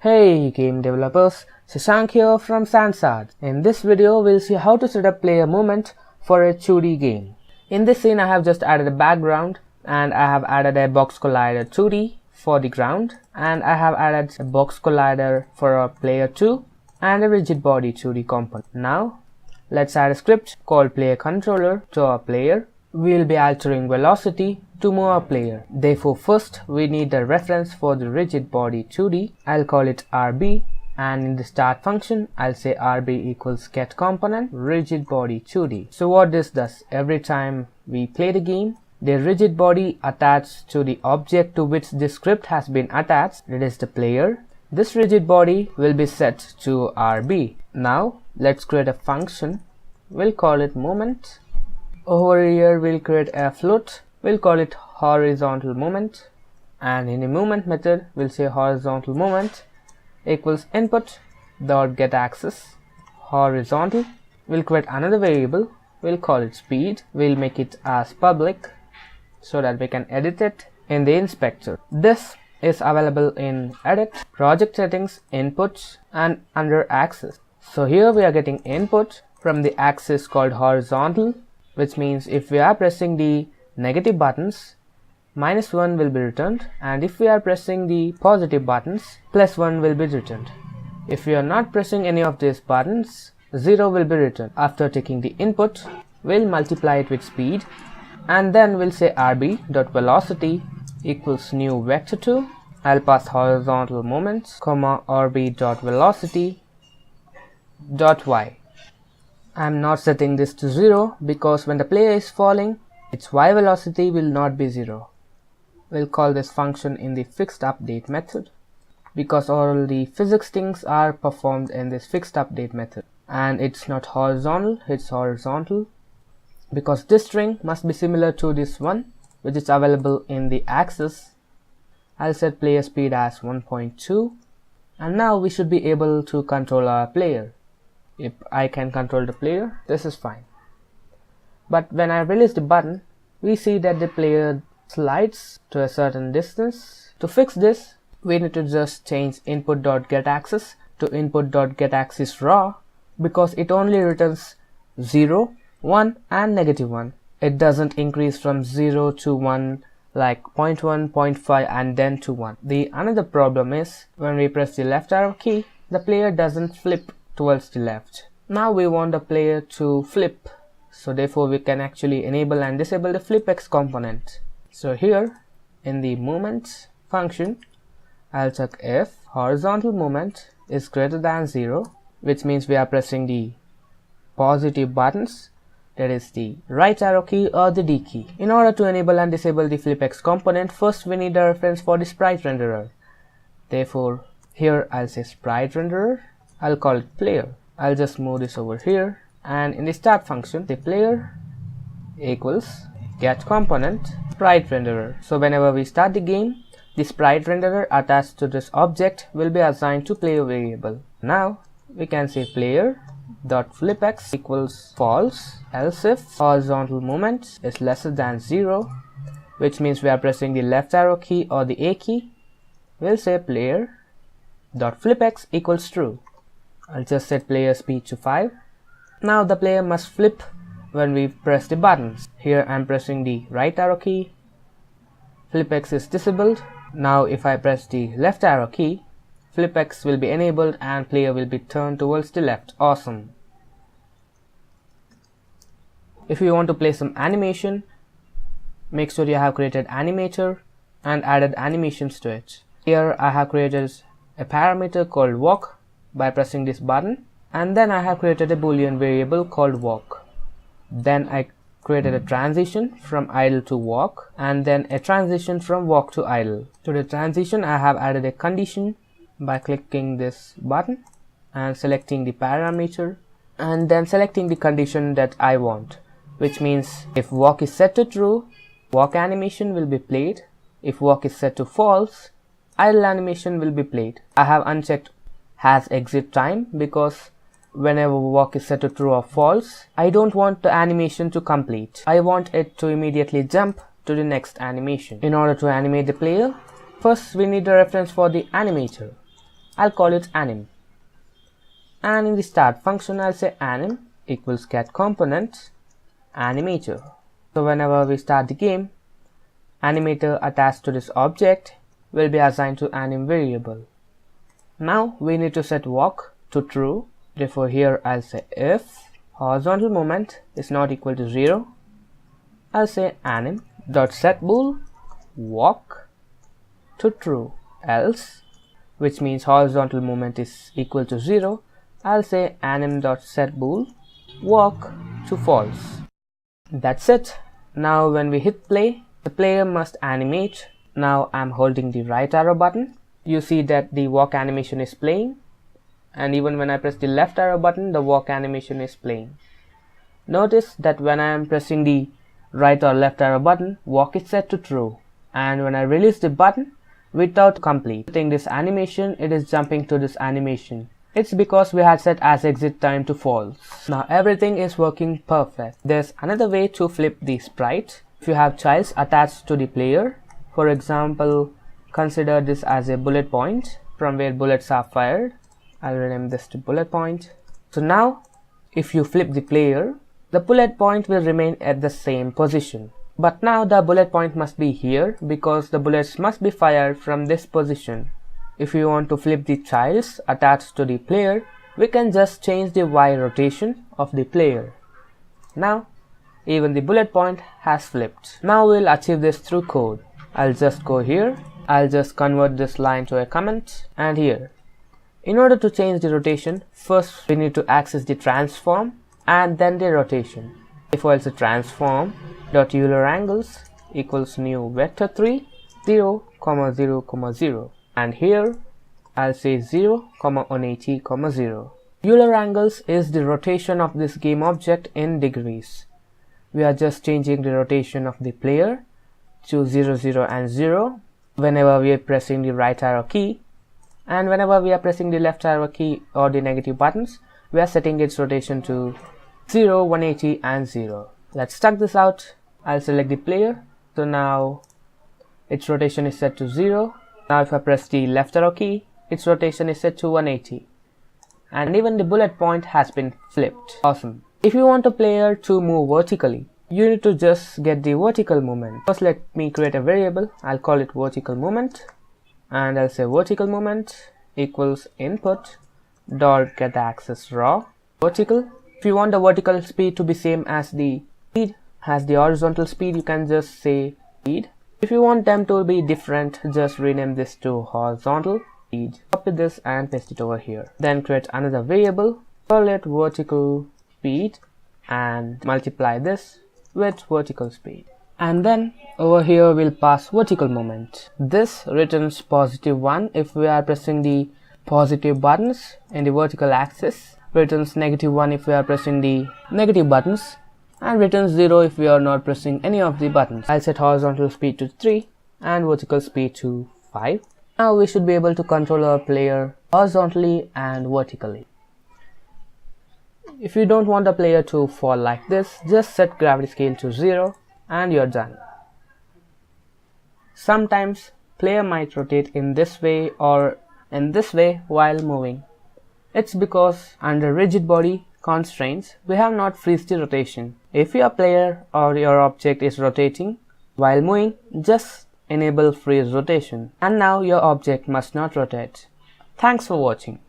Hey game developers, Shashank here from Sansad. In this video, we'll see how to set up player movement for a 2D game. In this scene, I have just added a background and I have added a box collider 2D for the ground, and I have added a box collider for a player 2 and a rigid body 2D component. Now, let's add a script called player controller to our player. We'll be altering velocity to move our player. Therefore, first we need the reference for the rigid body 2D. I'll call it RB, and in the start function I'll say RB equals get component rigid body 2D. So what this does, every time we play the game, the rigid body attached to the object to which this script has been attached, that is the player, this rigid body will be set to RB. Now let's create a function. We'll call it movement. Over here we'll create a float. We'll call it horizontal movement, and in the movement method we'll say horizontal movement equals input dot get axis horizontal. We'll create another variable. We'll call it speed. We'll make it as public so that we can edit it in the inspector. This is available in edit, project settings, inputs, and under axis. So here we are getting input from the axis called horizontal, which means if we are pressing the negative buttons, -1 will be returned, and if we are pressing the positive buttons, +1 will be returned. If we are not pressing any of these buttons, 0 will be returned. After taking the input, we'll multiply it with speed, and then we'll say rb.velocity equals new vector2. I'll pass horizontal movements, comma rb.velocity dot y. I'm not setting this to 0 because when the player is falling, its y velocity will not be 0. We'll call this function in the fixed update method because all the physics things are performed in this fixed update method. And it's not horizontal, it's horizontal because this string must be similar to this one, which is available in the axis. I'll set player speed as 1.2, and now we should be able to control our player. If I can control the player, this is fine. But when I release the button, we see that the player slides to a certain distance. To fix this, we need to just change input.getAxis to input.getAxis raw because it only returns 0, 1 and -1. It doesn't increase from 0 to 1 like 0.1, 0.5 and then to 1. The another problem is when we press the left arrow key, the player doesn't flip towards the left. Now we want the player to flip, so therefore we can actually enable and disable the flipX component. So here in the movement function, I'll check if horizontal movement is greater than 0, which means we are pressing the positive buttons, that is the right arrow key or the D key. In order to enable and disable the flipX component, first we need a reference for the sprite renderer. Therefore here I'll say sprite renderer. I'll call it player. I'll just move this over here, and in the start function, the player equals get component sprite renderer. So whenever we start the game, the sprite renderer attached to this object will be assigned to player variable. Now we can say player dot flipX equals false, else if horizontal movement is lesser than 0, which means we are pressing the left arrow key or the A key, we'll say player dot flipX equals true. I'll just set player speed to 5. Now the player must flip when we press the buttons. Here I'm pressing the right arrow key, flipX is disabled. Now if I press the left arrow key, flipX will be enabled and player will be turned towards the left. Awesome. If you want to play some animation, make sure you have created animator and added animations to it. Here I have created a parameter called walk by pressing this button, and then I have created a boolean variable called walk. Then I created a transition from idle to walk, and then a transition from walk to idle. To the transition I have added a condition by clicking this button and selecting the parameter and then selecting the condition that I want, which means if walk is set to true, walk animation will be played. If walk is set to false, idle animation will be played. I have unchecked has exit time because whenever walk is set to true or false, I don't want the animation to complete. I want it to immediately jump to the next animation. In order to animate the player, first we need a reference for the animator. I'll call it anim. And in the start function, I'll say anim equals get component animator. So whenever we start the game, animator attached to this object will be assigned to anim variable. Now we need to set walk to true. Therefore here I'll say if horizontal movement is not equal to 0, I'll say anim dot set bool walk to true. Else, which means horizontal movement is equal to 0, I'll say anim dot set bool walk to false. That's it. Now when we hit play, the player must animate. Now I'm holding the right arrow button. You see that the walk animation is playing, and even when I press the left arrow button, the walk animation is playing. Notice that when I am pressing the right or left arrow button, walk is set to true, and when I release the button without completing this animation, it is jumping to this animation. It's because we had set as exit time to false. Now everything is working perfect. There's another way to flip the sprite. If you have childs attached to the player, for example, consider this as a bullet point from where bullets are fired. I'll rename this to bullet point. So now if you flip the player, the bullet point will remain at the same position. But now the bullet point must be here because the bullets must be fired from this position. If you want to flip the childs attached to the player, we can just change the Y rotation of the player. Now even the bullet point has flipped. Now we'll achieve this through code. I'll just go here, I'll just convert this line to a comment, and here. In order to change the rotation, first we need to access the transform and then the rotation. Therefore I'll say transform dot Euler angles equals new vector 3 0, 0, 0, and here I'll say 0, 180, 0. Euler angles is the rotation of this game object in degrees. We are just changing the rotation of the player to 0, 0 and 0 whenever we are pressing the right arrow key, and whenever we are pressing the left arrow key or the negative buttons, we are setting its rotation to 0, 180 and 0. Let's check this out. I'll select the player. So now its rotation is set to 0. Now if I press the left arrow key, its rotation is set to 180. And even the bullet point has been flipped. Awesome. If you want a player to move vertically, you need to just get the vertical movement. First let me create a variable. I'll call it vertical movement, and I'll say vertical movement equals input dot get the axis raw vertical. If you want the vertical speed to be same as the speed has the horizontal speed, you can just say speed. If you want them to be different, just rename this to horizontal speed. Copy this and paste it over here. Then create another variable, call it vertical speed, and multiply this with vertical speed. And then over here we'll pass vertical moment. This returns +1 if we are pressing the positive buttons in the vertical axis, returns -1 if we are pressing the negative buttons, and returns 0 if we are not pressing any of the buttons. I'll set horizontal speed to 3 and vertical speed to 5. Now we should be able to control our player horizontally and vertically. If you don't want the player to fall like this, just set gravity scale to 0 and you're done. Sometimes player might rotate in this way or in this way while moving. It's because under rigid body constraints, we have not freezed the rotation. If your player or your object is rotating while moving, just enable freeze rotation. And now your object must not rotate. Thanks for watching.